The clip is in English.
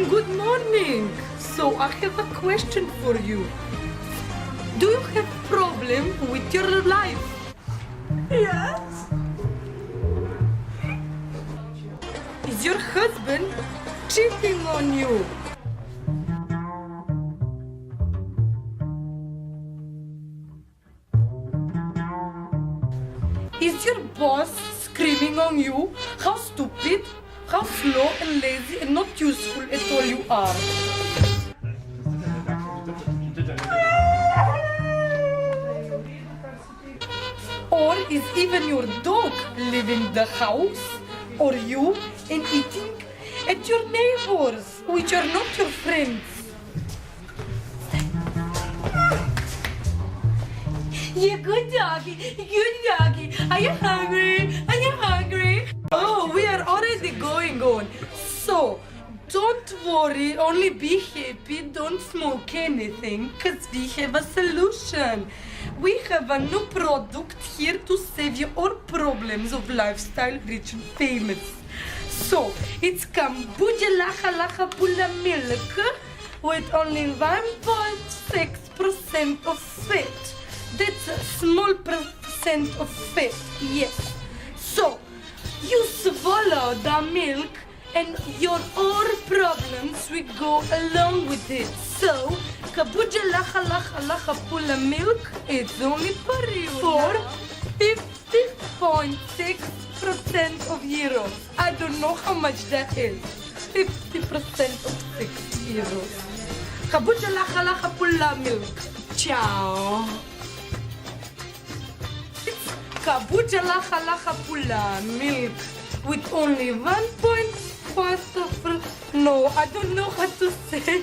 and good morning. So I have a question for you. Do you have problem with your life? Yes. Is your husband cheating on you? Is your boss screaming on you how stupid, how slow and lazy and not useful at all you are? Or is even your dog leaving the house or you and eating at your neighbors, which are not your friends? Yeah, good doggy, good doggy. Are you hungry? Are you hungry? Oh, we are already going on. So, don't worry, only be happy, don't smoke anything, because we have a solution. We have a new product here to save you all problems of lifestyle, rich and famous. So, it's Kombucha Lacha Lacha Pula milk with only 1.6% of fat. That's a small percent of fat, yes. So, you swallow the milk and your all problems will go along with it. So, Kombucha Lacha Lacha Lacha Pula milk is only for you for 50.6% of euros. I don't know how much that is. 50% of 6 euros. Kombucha Lacha Lacha Pula milk. Ciao. Kombucha Lacha Lacha Pula milk with only 1.5%. No, I don't know how to say.